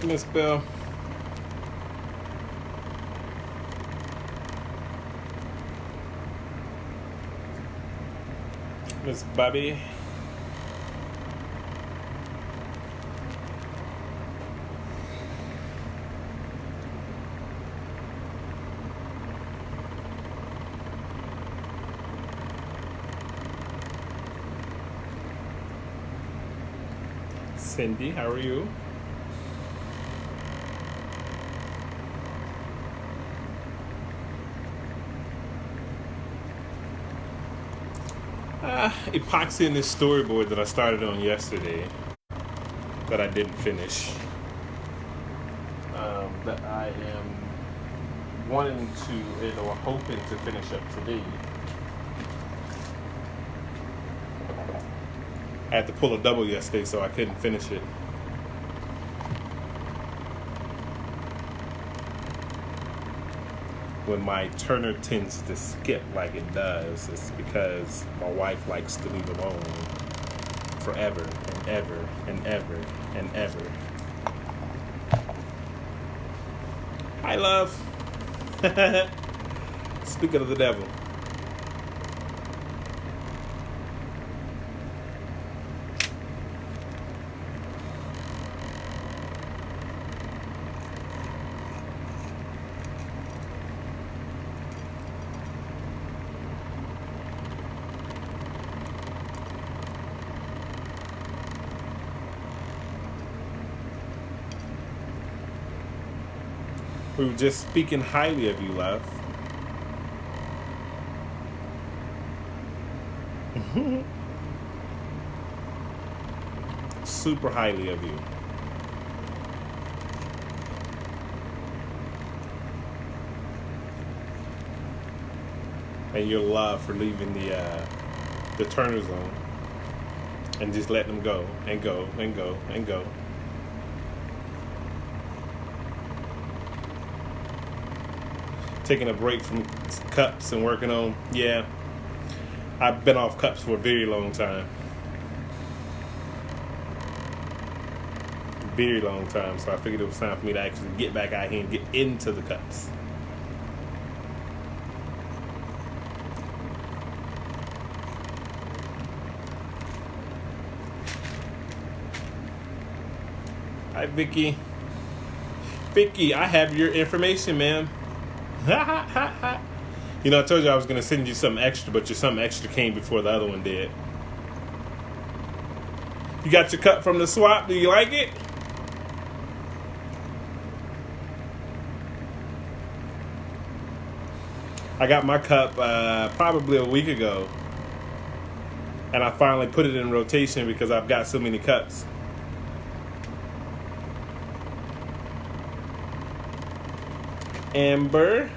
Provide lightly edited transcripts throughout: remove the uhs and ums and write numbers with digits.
Hey, Miss Bill. Miss Bobby. Cindy, how are you? Epoxy in this storyboard that I started on yesterday that I didn't finish. That I am wanting to, or hoping to finish up today. I had to pull a double yesterday, so I couldn't finish it. When my Turner tends to skip like it does, it's because my wife likes to leave alone forever and ever and ever and ever. Hi, love. Speaking of the devil. We were just speaking highly of you, love. Super highly of you. And your love for leaving the Turner zone and just letting them go and go and go and go. Taking a break from cups and working on, yeah, I've been off cups for a very long time. Very long time, so I figured it was time for me to actually get back out here and get into the cups. Hi, Vicky. Vicky, I have your information, ma'am. You know, I told you I was going to send you something extra, but your something extra came before the other one did. You got your cup from the swap. Do you like it? I got my cup probably a week ago. And I finally put it in rotation because I've got so many cups. Amber.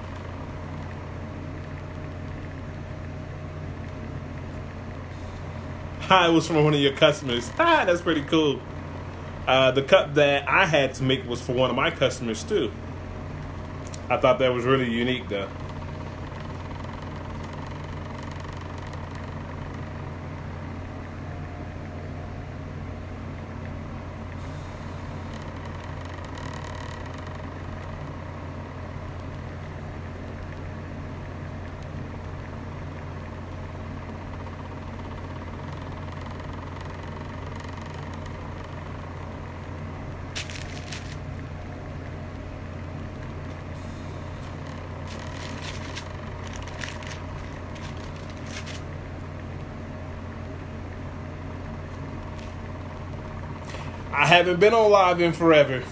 Hi, it was from one of your customers. That's pretty cool. The cup that I had to make was for one of my customers too. I thought that was really unique though. I haven't been on live in forever.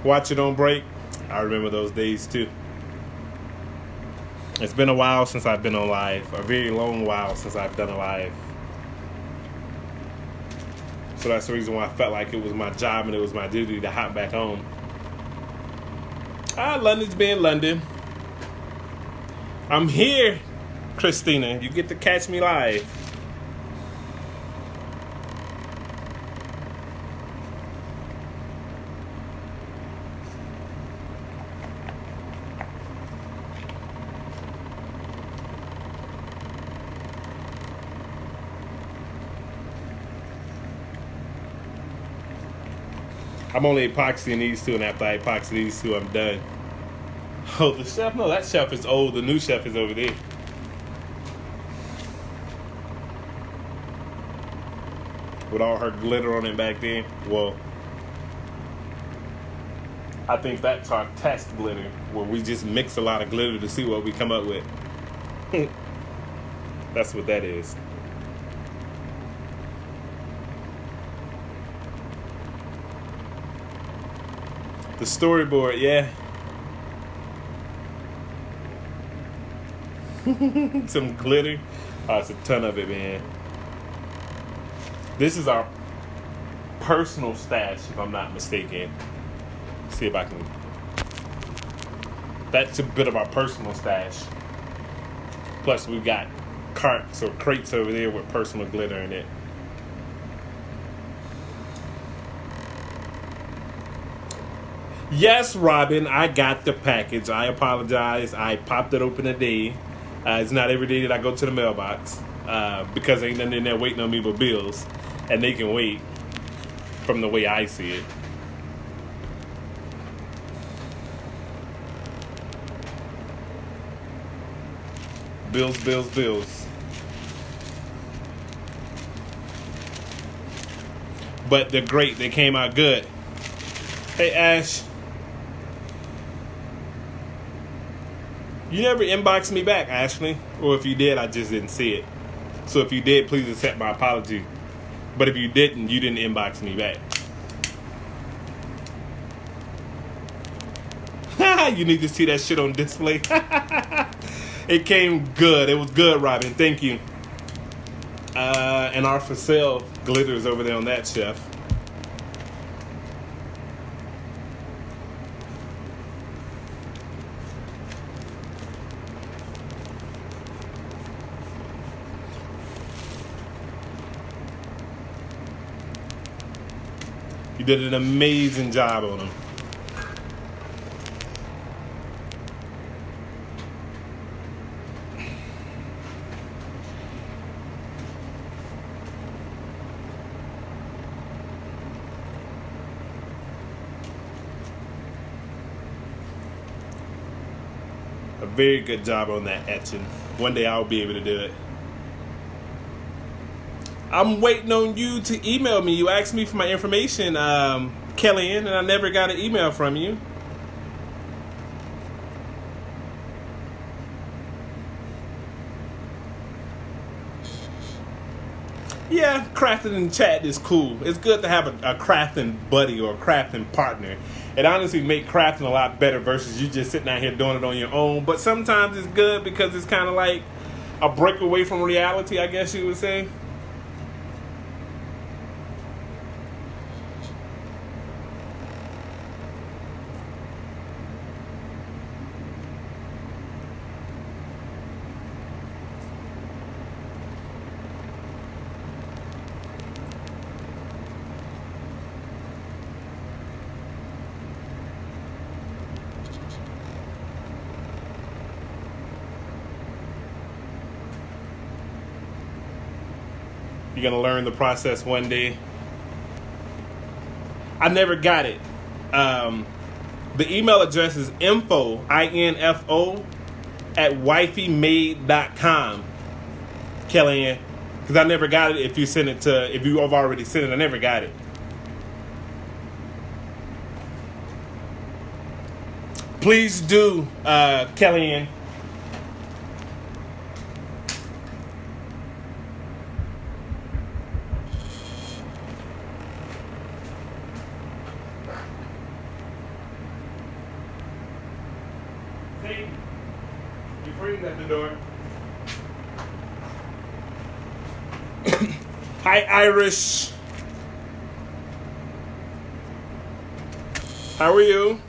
Watch it on break. I remember those days too. It's been a while since I've been on live. A very long while since I've done a live. So that's the reason why I felt like it was my job and it was my duty to hop back on. London's being London. I'm here, Christina. You get to catch me live. I'm only epoxying these two, and after I epoxy these two, I'm done. Oh, the shelf? No, that shelf is old. The new shelf is over there. With all her glitter on it back then. Well, I think that's our test glitter, where we just mix a lot of glitter to see what we come up with. That's what that is. The storyboard, yeah. Some glitter. Oh, it's a ton of it, man. This is our personal stash, if I'm not mistaken. Let's see if I can. That's a bit of our personal stash. Plus, we've got carts or crates over there with personal glitter in it. Yes, Robin, I got the package. I apologize. I popped it open today. It's not every day that I go to the mailbox because ain't nothing in there waiting on me but bills. And they can wait from the way I see it. Bills, bills, bills. But they're great. They came out good. Hey, Ash. You never inboxed me back, Ashley. Or if you did, I just didn't see it. So if you did, please accept my apology. But if you didn't, you didn't inbox me back. You need to see that shit on display. It came good. It was good, Robin. Thank you. And our for sale glitters over there on that shelf. You did an amazing job on them. A very good job on that etching. One day I'll be able to do it. I'm waiting on you to email me. You asked me for my information, Kellyanne, and I never got an email from you. Yeah, crafting in chat is cool. It's good to have a crafting buddy or a crafting partner. It honestly makes crafting a lot better versus you just sitting out here doing it on your own. But sometimes it's good because it's kind of like a break away from reality, I guess you would say. You're going to learn the process one day. I never got it. The email address is info, I-N-F-O, at wifeymade.com, Kellyanne. Because I never got it if you send it to, if you have already sent it, I never got it. Please do, Kellyanne. Your friend's at the door. Hi, Irish. How are you?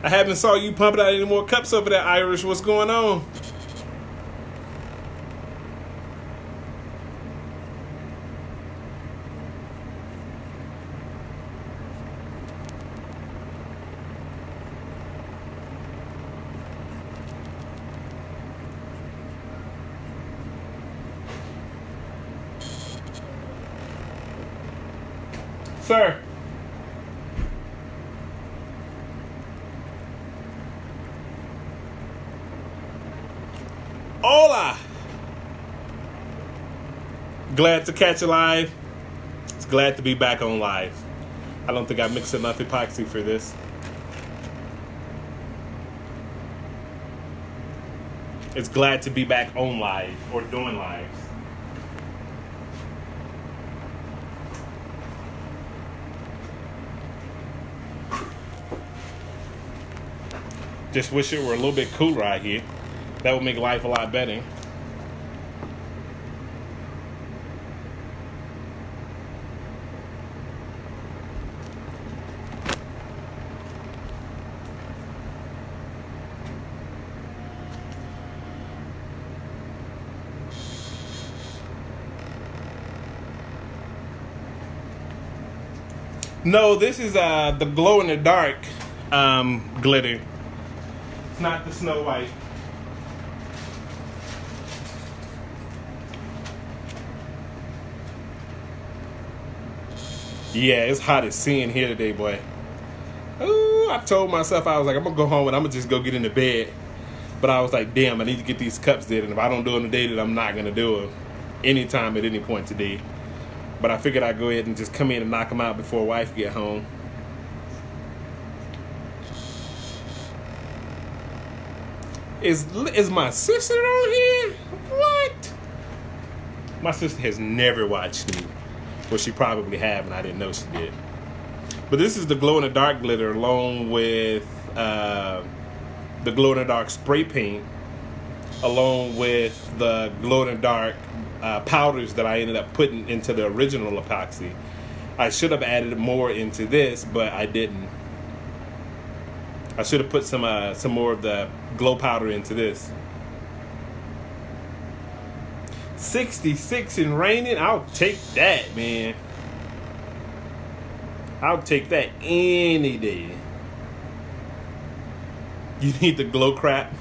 I haven't saw you pumping out any more cups over there, Irish. What's going on? Sir. Hola. Glad to catch you live. It's glad to be back on live. I don't think I mixed enough epoxy for this. It's glad to be back on live or doing lives. Just wish it were a little bit cooler out here. That would make life a lot better. No, this is the glow in the dark glitter. It's not the Snow White. Yeah, it's hot as sin here today, boy. Ooh, I told myself, I was like, I'm gonna go home and I'm gonna just go get into bed. But I was like, damn, I need to get these cups did, and if I don't do them today, then I'm not gonna do them anytime at any point today. But I figured I'd go ahead and just come in and knock them out before wife get home. Is my sister on here? What? My sister has never watched me. Well, she probably have, and I didn't know she did. But this is the glow-in-the-dark glitter along with the glow-in-the-dark spray paint, along with the glow-in-the-dark powders that I ended up putting into the original epoxy. I should have added more into this, but I didn't. I should have put some more of the glow powder into this. 66 and raining, I'll take that, man. I'll take that any day. You need the glow crap.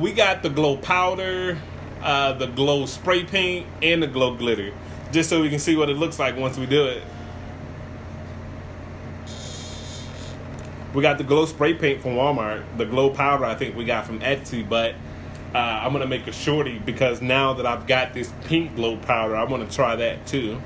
We got the glow powder, the glow spray paint, and the glow glitter, just so we can see what it looks like once we do it. We got the glow spray paint from Walmart. The glow powder I think we got from Etsy, but I'm gonna make a shorty because now that I've got this pink glow powder, I want to try that too.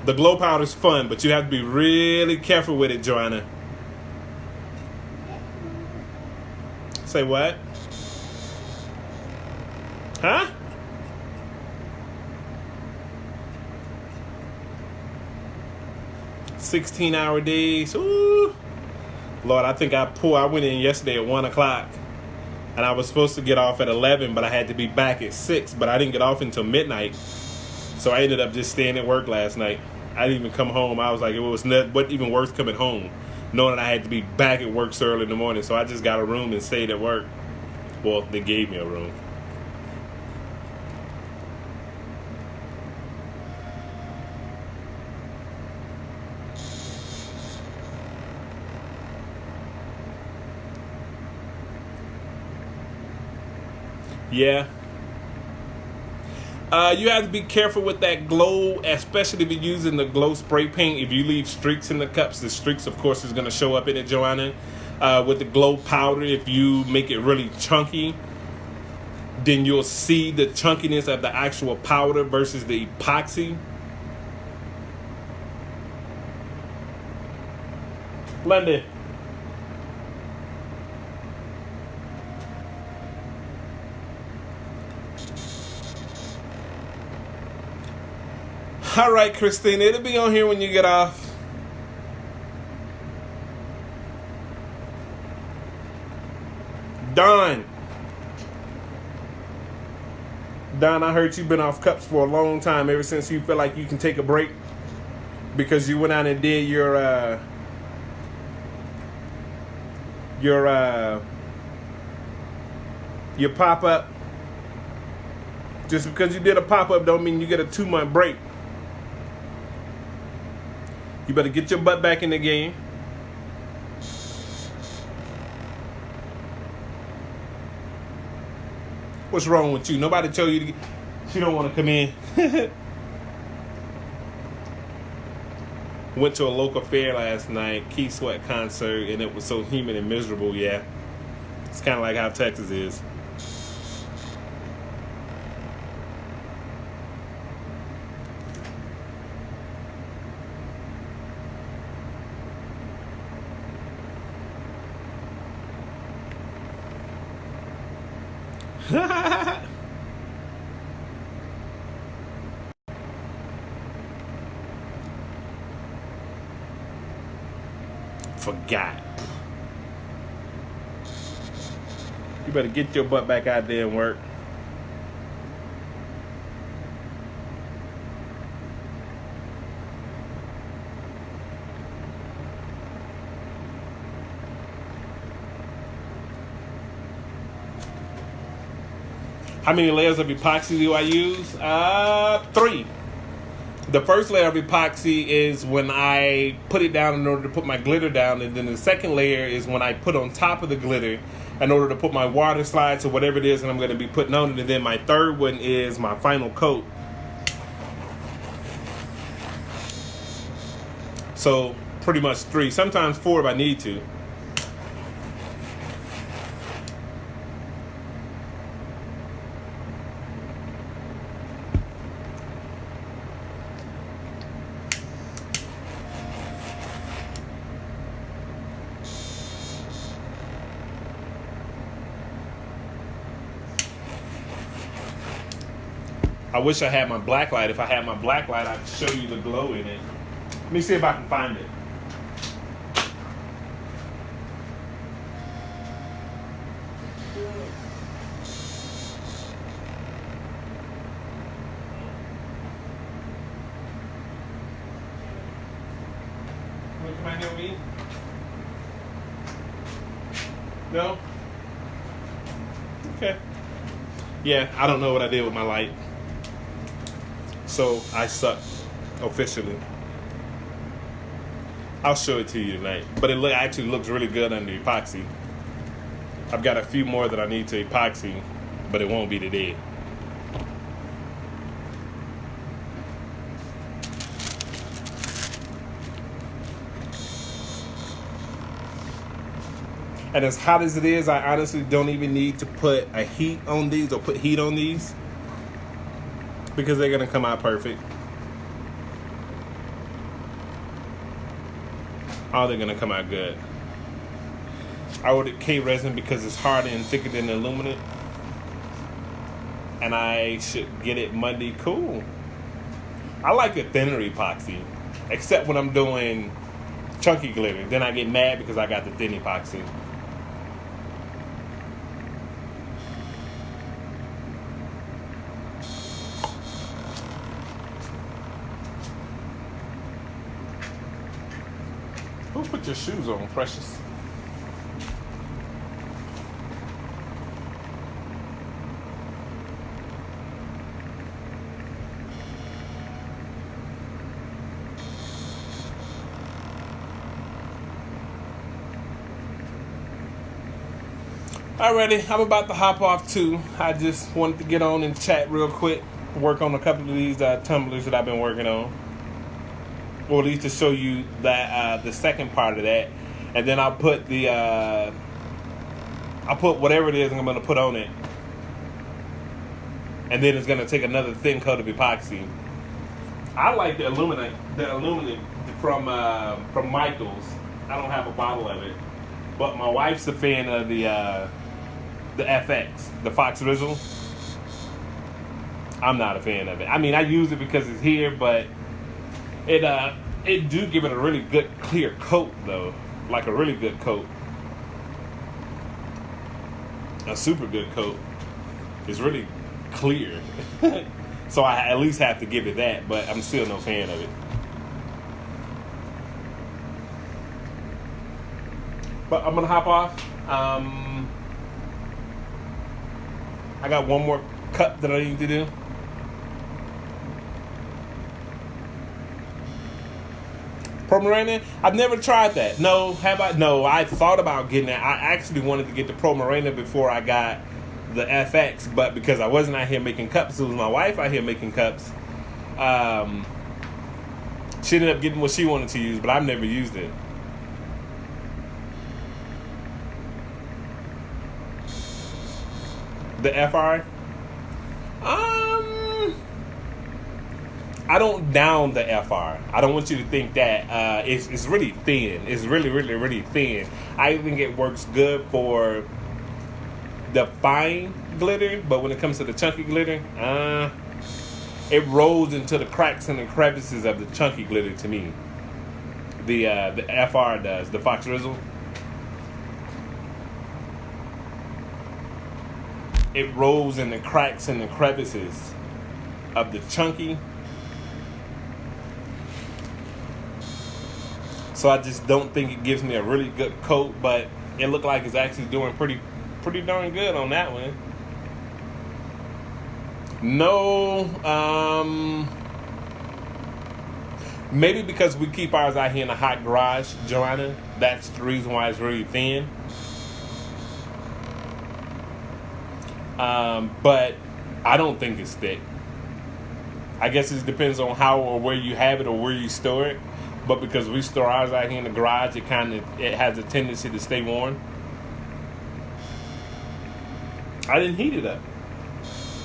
The glow powder is fun, but you have to be really careful with it, Joanna. Say what? Huh? $16-hour days. Ooh. Lord, I think I went in yesterday at 1 o'clock. And I was supposed to get off at 11, but I had to be back at 6. But I didn't get off until midnight. So I ended up just staying at work last night. I didn't even come home. I was like, it was what even worse coming home, knowing that I had to be back at work so early in the morning. So I just got a room and stayed at work. Well, they gave me a room. Yeah. You have to be careful with that glow, especially if you're using the glow spray paint. If you leave streaks in the cups, the streaks, of course, is going to show up in it, Joanna. With the glow powder, if you make it really chunky, then you'll see the chunkiness of the actual powder versus the epoxy. London. All right, Christina, it'll be on here when you get off. Don, I heard you've been off cups for a long time, ever since you feel like you can take a break because you went out and did your pop-up Just because you did a pop-up don't mean you get a 2-month break. You better get your butt back in the game. What's wrong with you? Nobody tell you she don't want to come in. Went to a local fair last night, Keith Sweat concert, and it was so humid and miserable. Yeah, it's kind of like how Texas is. Forgot. You better get your butt back out there and work. How many layers of epoxy do I use? 3. The first layer of epoxy is when I put it down in order to put my glitter down, and then the second layer is when I put on top of the glitter in order to put my water slides or whatever it is that I'm going to be putting on it, and then my third one is my final coat. So pretty much 3, sometimes 4 if I need to. I wish I had my black light. If I had my black light, I'd show you the glow in it. Let me see if I can find it. Come out here with me? No? Okay. Yeah, I don't know what I did with my light. So I suck officially. I'll show it to you tonight. But it actually looks really good under epoxy. I've got a few more that I need to epoxy, but it won't be today. And as hot as it is, I honestly don't even need to put a heat on these or put heat on these, because they're going to come out perfect. Oh, they're going to come out good. I ordered K-resin because it's harder and thicker than the aluminum. And I should get it Monday. Cool. I like the thinner epoxy, except when I'm doing chunky glitter. Then I get mad because I got the thin epoxy. Who put your shoes on, Precious? Alrighty, I'm about to hop off too. I just wanted to get on and chat real quick, work on a couple of these tumblers that I've been working on. Or at least to show you that the second part of that, and then I'll put the I'll put whatever it is I'm going to put on it, and then it's going to take another thin coat of epoxy. I like the aluminum from Michaels. I don't have a bottle of it, but my wife's a fan of the FX, the Fox Rizzle. I'm not a fan of it. I mean, I use it because it's here, but it do give it a really good clear coat though, like a really good coat, a super good coat. It's really clear, so I at least have to give it that. But I'm still no fan of it. But I'm gonna hop off. I got one more cut that I need to do. Pro Morena? I've never tried that. No, have I? No, I thought about getting that. I actually wanted to get the Pro Morena before I got the FX, but because I wasn't out here making cups, it was my wife out here making cups. She ended up getting what she wanted to use, but I've never used it. The FR? I don't down the FR. I don't want you to think that it's really thin. It's really, really, really thin. I think it works good for the fine glitter, but when it comes to the chunky glitter, it rolls into the cracks and the crevices of the chunky glitter to me. The FR does, the Fox Rizzle. It rolls in the cracks and the crevices of the chunky. So I just don't think it gives me a really good coat, but it looked like it's actually doing pretty darn good on that one. No, maybe because we keep ours out here in a hot garage, Joanna. That's the reason why it's really thin. But I don't think it's thick. I guess it depends on how or where you have it or where you store it. But because we store ours out here in the garage, it has a tendency to stay warm. I didn't heat it up.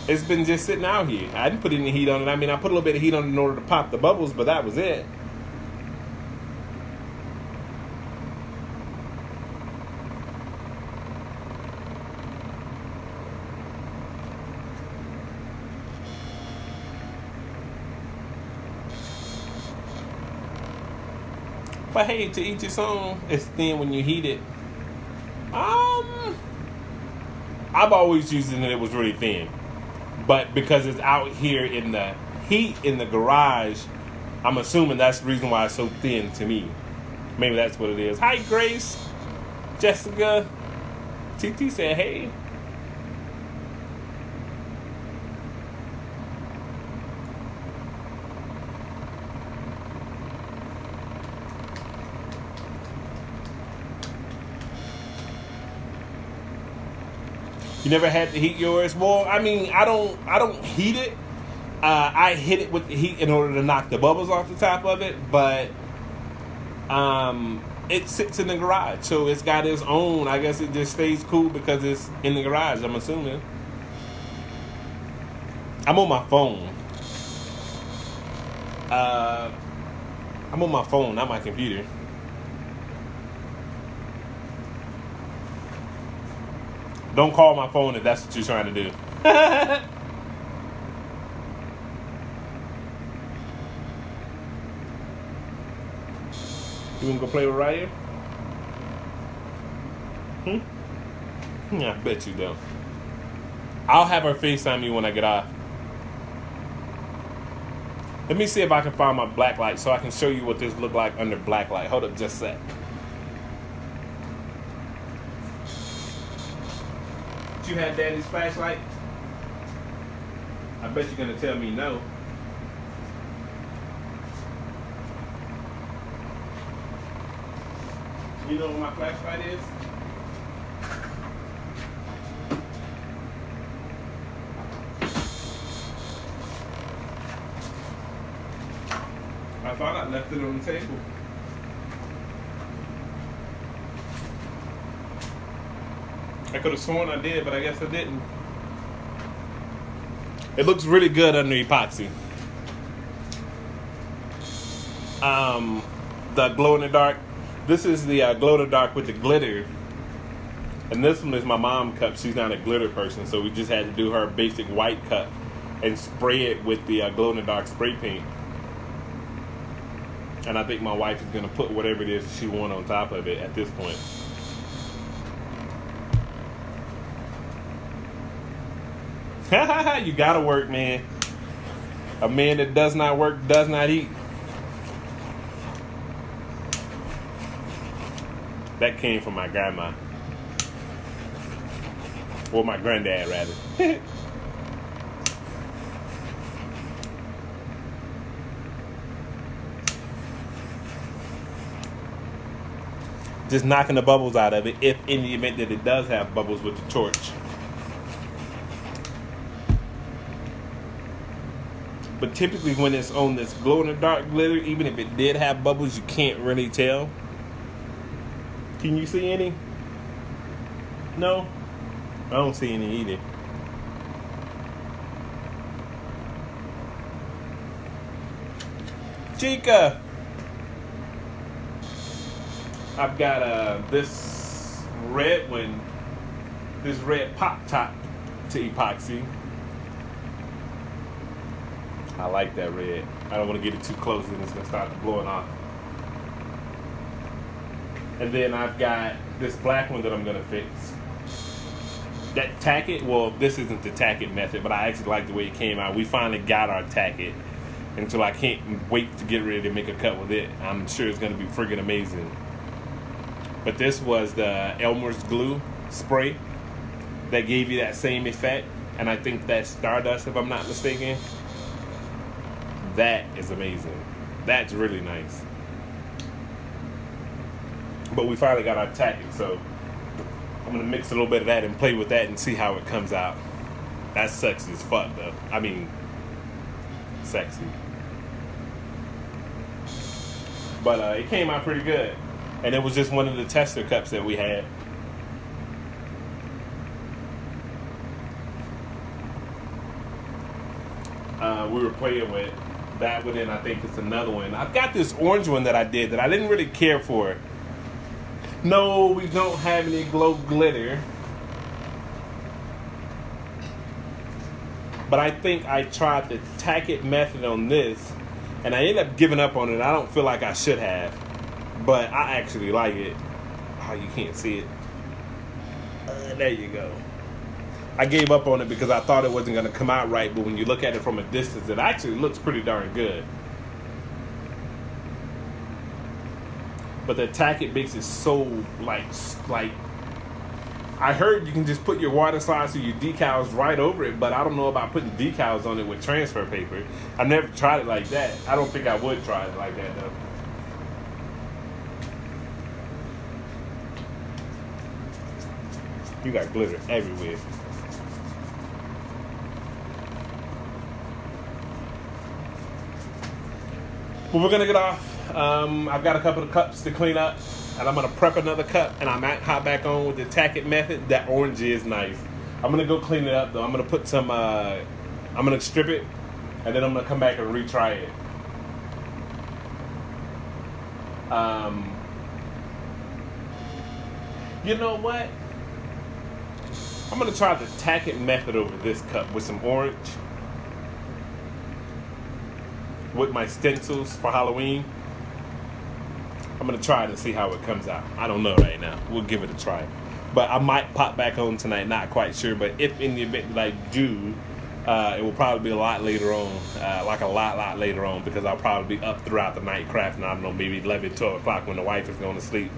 It's been just sitting out here. I didn't put any heat on it. I mean, I put a little bit of heat on it in order to pop the bubbles, but that was it. But hey, to each his own. It's thin when you heat it. I've always used it and it was really thin. But because it's out here in the heat in the garage, I'm assuming that's the reason why it's so thin to me. Maybe that's what it is. Hi, Grace. Jessica. TT said, hey. You never had to heat yours? Well, I mean, I don't heat it. I hit it with the heat in order to knock the bubbles off the top of it, but it sits in the garage, so it's got its own. I guess it just stays cool because it's in the garage, I'm assuming. I'm on my phone. I'm on my phone, not my computer. Don't call my phone if that's what you're trying to do. You wanna go play with Raya? Yeah, I bet you don't. I'll have her FaceTime me when I get off. Let me see if I can find my black light so I can show you what this look like under black light. Hold up just a sec. You had Daddy's flashlight? I bet you're gonna tell me no. You know what my flashlight is? I thought I left it on the table. I could have sworn I did, but I guess I didn't. It looks really good under epoxy. The glow in the dark. This is the glow in the dark with the glitter. And this one is my mom cup. She's not a glitter person, so we just had to do her basic white cup and spray it with the glow in the dark spray paint. And I think my wife is going to put whatever it is she wants on top of it at this point. You gotta work, man. A man that does not work does not eat. That came from my grandma. Or my granddad, rather. just knocking the bubbles out of it if in the event that it does have bubbles with the torch. But typically when it's on this glow-in-the-dark glitter, even if it did have bubbles, you can't really tell. Can you see any? No? I don't see any either. Chica! I've got this red one, this red pop top to epoxy. I like that red. I don't want to get it too close and it's going to start blowing off. And then I've got this black one that I'm going to fix. That tack it, well, this isn't the tack it method, but I actually like the way it came out. We finally got our tack it. And so I can't wait to get ready to make a cut with it. I'm sure it's going to be friggin' amazing. But this was the Elmer's glue spray that gave you that same effect. And I think that's Stardust, if I'm not mistaken. That is amazing. That's really nice. But we finally got our tacking, so I'm gonna mix a little bit of that and play with that and see how it comes out. That's sexy as fuck, though. I mean, sexy. But it came out pretty good, and it was just one of the tester cups that we had. We were playing with that one, and I think it's another one. I've got this orange one that I did that I didn't really care for. No, we don't have any glow glitter. But I think I tried the tack it method on this, and I ended up giving up on it. I don't feel like I should have, but I actually like it. Oh, you can't see it. There you go. I gave up on it because I thought it wasn't going to come out right, but when you look at it from a distance, it actually looks pretty darn good. But the tack it makes it so like I heard you can just put your water slides or your decals right over it, but I don't know about putting decals on it with transfer paper. I've never tried it like that. I don't think I would try it like that though. You got glitter everywhere. Well, we're gonna get off. I've got a couple of cups to clean up, and I'm gonna prep another cup, and I might hop back on with the tack it method. That orange is nice. I'm gonna go clean it up though. I'm gonna put some. I'm gonna strip it, and then I'm gonna come back and retry it. You know what? I'm gonna try the tack it method over this cup with some orange. With my stencils for Halloween. I'm going to try it and see how it comes out. I don't know right now. We'll give it a try. But I might pop back on tonight. Not quite sure. But if in the event that I do, it will probably be a lot later on. Like a lot later on. Because I'll probably be up throughout the night crafting. I don't know, maybe 11, 12 o'clock when the wife is going to sleep.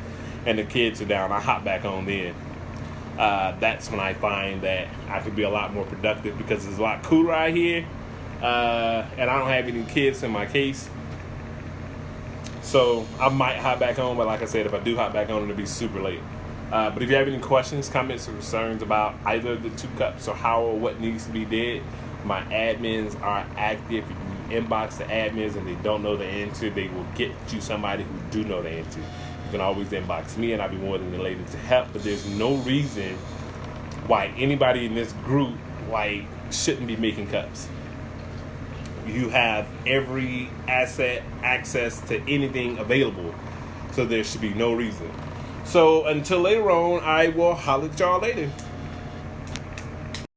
And the kids are down. I hop back on then. That's when I find that I could be a lot more productive. Because it's a lot cooler out here. And I don't have any kids in my case. So I might hop back on, but like I said, if I do hop back on, it'll be super late. But if you have any questions, comments, or concerns about either of the two cups or how or what needs to be did, my admins are active. If you inbox the admins and they don't know the answer, they will get you somebody who do know the answer. You can always inbox me and I'll be more than elated to help. But there's no reason why anybody in this group shouldn't be making cups. You have every asset, access to anything available. So there should be no reason. So until later on, I will holler at y'all later.